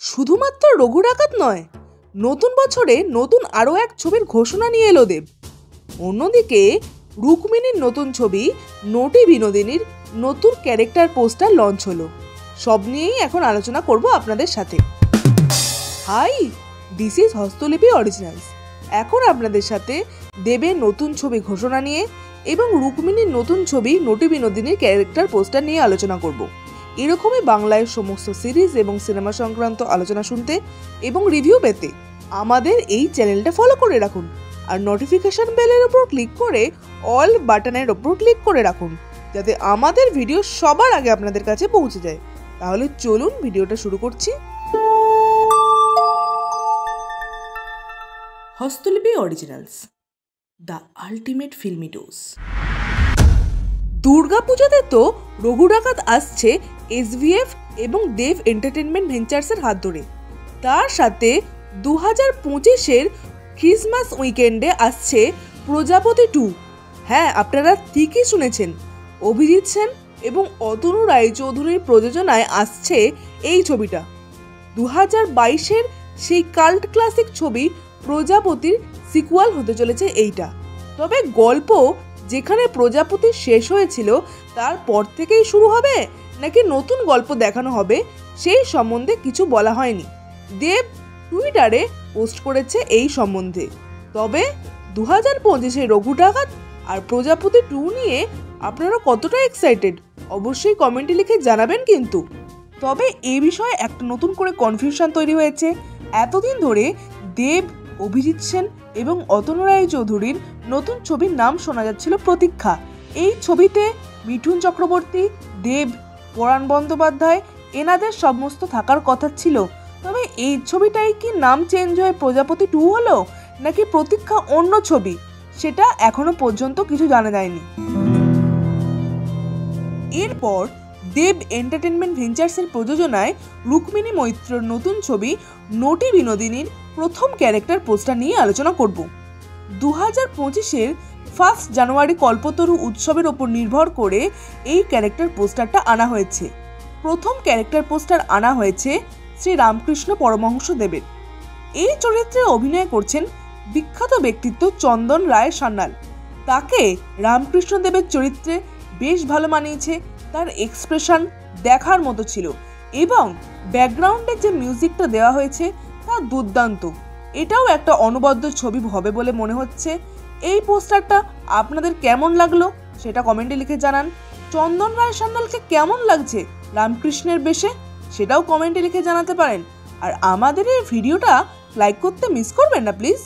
শুধুমাত্র রঘু ডাকাত নয়, নতুন বছরে নতুন আরও এক ছবির ঘোষণা নিয়ে এলো দেব। অন্যদিকে রুক্মিণীর নতুন ছবি নটি বিনোদিনীর নতুন ক্যারেক্টার পোস্টার লঞ্চ হলো। সব নিয়েই এখন আলোচনা করব আপনাদের সাথে। Hi, this is Hastalipi originals. এখন আপনাদের সাথে দেবের নতুন ছবি ঘোষণা নিয়ে এবং রুক্মিণীর নতুন ছবি নটি বিনোদিনীর ক্যারেক্টার পোস্টার নিয়ে আলোচনা করব। এরকমই বাংলায় সমস্ত সিরিজ এবং সিনেমা সংক্রান্ত আলোচনা শুনতে এবং রিভিউ পেতে আমাদের এই চ্যানেলটা ফলো করে রাখুন আর নোটিফিকেশন বেলের ওপর ক্লিক করে অল বাটনের ওপর ক্লিক করে রাখুন, যাতে আমাদের ভিডিও সবার আগে আপনাদের কাছে পৌঁছে যায়। তাহলে চলুন ভিডিওটা শুরু করছি। Hastalipi originals, the ultimate filmy dose. দুর্গাপূজাতে তো রঘু ডাকাত আসছে এসভিএফ এবং দেব এন্টারটেনমেন্ট ভেঞ্চার্সের হাত ধরে। তার সাথে 2025-এর ক্রিসমাস উইকেন্ডে আসছে প্রজাপতি 2। হ্যাঁ, আপনারা ঠিকই শুনেছেন, অভিজিৎ সেন এবং অতনু রায়চৌধুরীর প্রযোজনায় আসছে এই ছবিটা। 2022-এর সেই কাল্ট ক্লাসিক ছবি প্রজাপতির সিকুয়াল হতে চলেছে এইটা। তবে গল্প যেখানে প্রজাপতি শেষ হয়েছিল তারপর থেকেই শুরু হবে নাকি নতুন গল্প দেখানো হবে সেই সম্বন্ধে কিছু বলা হয়নি। দেব টুইটারে পোস্ট করেছে এই সম্বন্ধে। তবে 2025-এ রঘু ডাকাত আর প্রজাপতি 2 নিয়ে আপনারা কতটা এক্সাইটেড অবশ্যই কমেন্টে লিখে জানাবেন কিন্তু। তবে এই বিষয়ে একটা নতুন করে কনফিউশন তৈরি হয়েছে। এতদিন ধরে দেব, অভিজিৎ সেন এবং অতনু রায়চৌধুরীর নতুন ছবির নাম শোনা যাচ্ছিল প্রতীক্ষা। এই ছবিতে মিঠুন চক্রবর্তী, দেব, পরাণ বন্দ্যোপাধ্যায় এনাদের সমস্ত থাকার কথা ছিল। তবে এই ছবিটাই কি নাম চেঞ্জ হয়ে প্রজাপতি 2 হলো নাকি প্রতীক্ষা অন্য ছবি, সেটা এখনো পর্যন্ত কিছু জানা যায়নি। এরপর দেব এন্টারটেনমেন্ট ভেঞ্চার্সের প্রযোজনায় রুক্মিণী মৈত্রর নতুন ছবি নটি বিনোদিনীর প্রথম ক্যারেক্টার পোস্টার নিয়ে আলোচনা করব। 2025-এর 1 জানুয়ারি কল্পতরু উৎসবের ওপর নির্ভর করে এই ক্যারেক্টার পোস্টারটা আনা হয়েছে। প্রথম ক্যারেক্টার পোস্টার আনা হয়েছে শ্রী রামকৃষ্ণ পরমহংস দেবের। এই চরিত্রে অভিনয় করছেন বিখ্যাত ব্যক্তিত্ব চন্দন রায় সান্যাল। তাকে রামকৃষ্ণ দেবের চরিত্রে বেশ ভালো মানিয়েছে। তার এক্সপ্রেশন দেখার মতো ছিল এবং ব্যাকগ্রাউন্ডে যে মিউজিকটা দেওয়া হয়েছে তা দুর্দান্ত। এটাও একটা অনবদ্য ছবি হবে বলে মনে হচ্ছে। এই পোস্টারটা আপনাদের কেমন লাগলো সেটা কমেন্টে লিখে জানান। চন্দন রায় সান্যালকে কেমন লাগছে রামকৃষ্ণের বেশে সেটাও কমেন্টে লিখে জানাতে পারেন। আর আমাদের এই ভিডিওটা লাইক করতে মিস করবেন না প্লিজ।